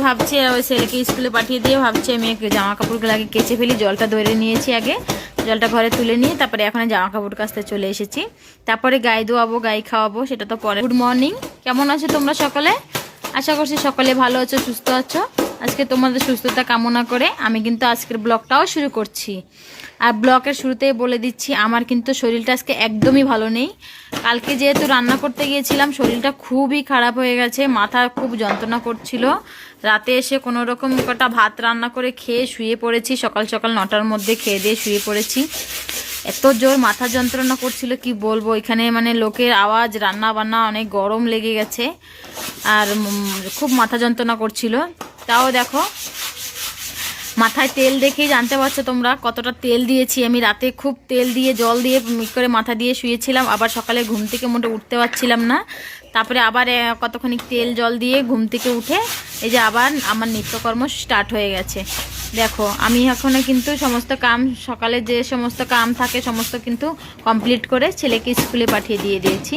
ভাবছি ওই ছেলেকে স্কুলে পাঠিয়ে দিয়ে ভাবছি আমি জামা কাপড়গুলো আগে কেচে ফেলি। জলটা ধরে নিয়েছি, আগে জলটা ঘরে তুলে নিয়ে তারপরে এখন জামা কাপড় কাচতে চলে এসেছি। তারপরে গায়ে ধোয়াবো, গায়ে খাওয়াবো, সেটা তো পরে। গুড মর্নিং, কেমন আছো তোমরা সকলে? আশা করছি সকলে ভালো আছো, সুস্থ আছো। আজকে তোমাদের সুস্থতা কামনা করে আমি কিন্তু আজকের ব্লগটাও শুরু করছি। আর ব্লগের শুরুতেই বলে দিচ্ছি আমার কিন্তু শরীরটা আজকে একদমই ভালো নেই। কালকে যেহেতু রান্না করতে গিয়েছিলাম শরীরটা খুবই খারাপ হয়ে গেছে, মাথা খুব যন্ত্রণা করছিল। রাতে এসে কোনো রকম কটা ভাত রান্না করে খেয়ে শুয়ে পড়েছি, সকাল সকাল 9টার মধ্যে খেয়ে দিয়ে শুয়ে পড়েছি। এত জোর মাথা যন্ত্রণা করছিল কি বলবো, এখানে মানে লোকের আওয়াজ, রান্না বান্না, অনেক গরম লেগে গেছে আর খুব মাথা যন্ত্রণা করছিল। তাও দেখো মাথায় তেল দেখেই জানতে পারছো তোমরা কতটা তেল দিয়েছি আমি। রাতে খুব তেল দিয়ে জল দিয়ে মিক্স করে মাথা দিয়ে শুয়েছিলাম, আবার সকালে ঘুম থেকে মোটে উঠতে পারছিলাম না। তারপরে আবার কতখানি তেল জল দিয়ে ঘুম থেকে উঠে এই যে আবার আমার নিত্যকর্ম স্টার্ট হয়ে গেছে। দেখো আমি এখনও কিন্তু সমস্ত কাম, সকালে যে সমস্ত কাম থাকে সমস্ত কিন্তু কমপ্লিট করে ছেলেকে স্কুলে পাঠিয়ে দিয়েছি।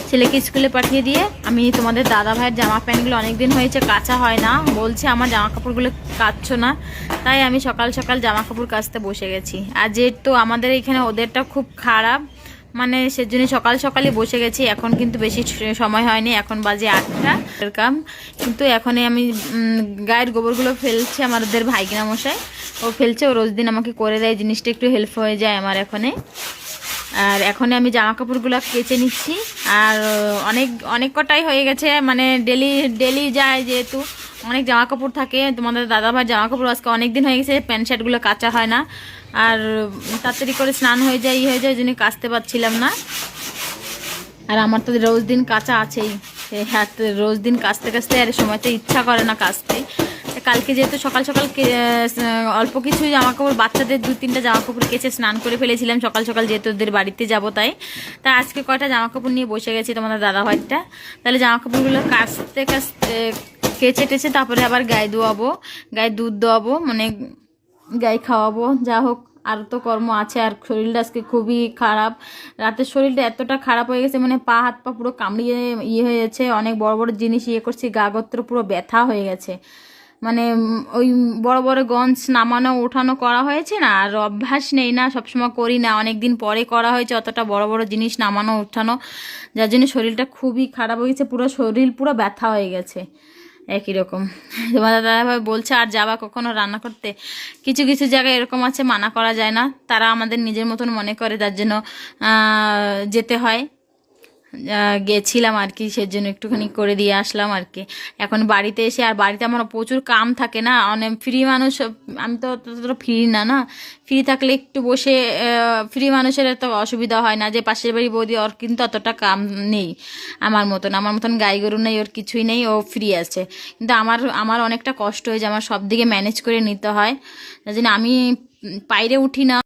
ছেলেকে স্কুলে পাঠিয়ে দিয়ে আমি তোমাদের দাদা ভাইয়ের জামা প্যান্টগুলো অনেক দিন হয়েছে কাচা হয় না, বলছে আমার জামা কাপড়গুলো কাচছো না, তাই আমি সকাল সকাল জামা কাপড় কাচতে বসে গেছি। আর যেহেতু আমাদের এখানে ওদেরটা খুব খারাপ, মানে সেজন্য সকাল সকালই বসে গেছি। এখন কিন্তু বেশি সময় হয়নি, এখন বাজে 8টা কাম। কিন্তু এখনই আমি গায়ের গোবরগুলো ফেলছে আমাদের ভাইগিনা মশাই, ও ফেলছে, ও রোজ দিন আমাকে করে দেয়, জিনিসটা একটু হেল্প হয়ে যায় আমার এখানে। আর এখন আমি জামা কাপড়গুলো কেচে নিচ্ছি। আর অনেক কটাই হয়ে গেছে, মানে ডেলি যায় যেহেতু অনেক জামা কাপড় থাকে। তোমাদের দাদাভাই জামা কাপড় আজকে অনেক দিন হয়ে গেছে প্যান্ট শার্টগুলো কাচা হয় না, আর তাড়াতাড়ি করে স্নান হয়ে যায়, হয়ে যায়, ওই জন্য কাচতে পারছিলাম না। আর আমার তো রোজ দিন কাচা আছেই, রোজ দিন কাচতে কাচতে আর সময়তে ইচ্ছা করে না কাচতে। কালকে যেহেতু সকাল সকাল অল্প কিছু জামা কাপড়, বাচ্চাদের 2-3টা জামা কাপড় কেচে স্নান করে ফেলেছিলাম সকাল সকাল, যেহেতু ওদের বাড়িতে যাবো তাই আজকে কয়টা জামা কাপড় নিয়ে বসে গেছি তোমাদের দাদা ভাইটা। তাহলে জামা কাপড়গুলো কাচতে কেচে টেচে তারপরে আবার গায়ে ধোয়াবো, গায়ে দুধ দোয়াবো, মানে গায়ে খাওয়াবো, যা হোক আর তো কর্ম আছে। আর শরীরটা আজকে খুবই খারাপ, রাতের শরীরটা এতটা খারাপ হয়ে গেছে, মানে পা হাত পা পুরো কামড়িয়ে হয়ে গেছে, অনেক বড় বড় জিনিস করছি, গা গত্র পুরো ব্যথা হয়ে গেছে। মানে ওই বড় বড় গঞ্জ নামানো ওঠানো করা হয়েছে না, আর অভ্যাস নেই না, সবসময় করি না, অনেক দিন পরে করা হয়েছে অতটা বড় বড় জিনিস নামানো ওঠানো, যার জন্য শরীরটা খুবই খারাপ হয়ে গেছে, পুরো শরীর পুরো ব্যথা হয়ে গেছে একই রকম। তোমার দাদাভাই বলছে আর যাবা কখনো রান্না করতে? কিছু কিছু জায়গায় এরকম আছে মানা করা যায় না, তারা আমাদের নিজের মতন মনে করে, তার জন্য যেতে হয়। গেছিলাম আর কি, সেজন্য একটুখানি করে দিয়ে আসলাম আর কি। এখন বাড়িতে এসে, আর বাড়িতে আমার প্রচুর কাম থাকে না, অনেক ফ্রি মানুষ আমি তো, ততটা ফ্রি না, ফ্রি থাকলে একটু বসে, ফ্রি মানুষের এত অসুবিধা হয় না। যে পাশের বাড়ি বৌদি, ওর কিন্তু অতটা কাম নেই আমার মতন গাই গরু নেই, ওর কিছুই নেই, ও ফ্রি আছে। কিন্তু আমার অনেকটা কষ্ট হয়ে যায়, আমার সব দিকে ম্যানেজ করে নিতে হয়, যার জন্য আমি বাইরে উঠি না।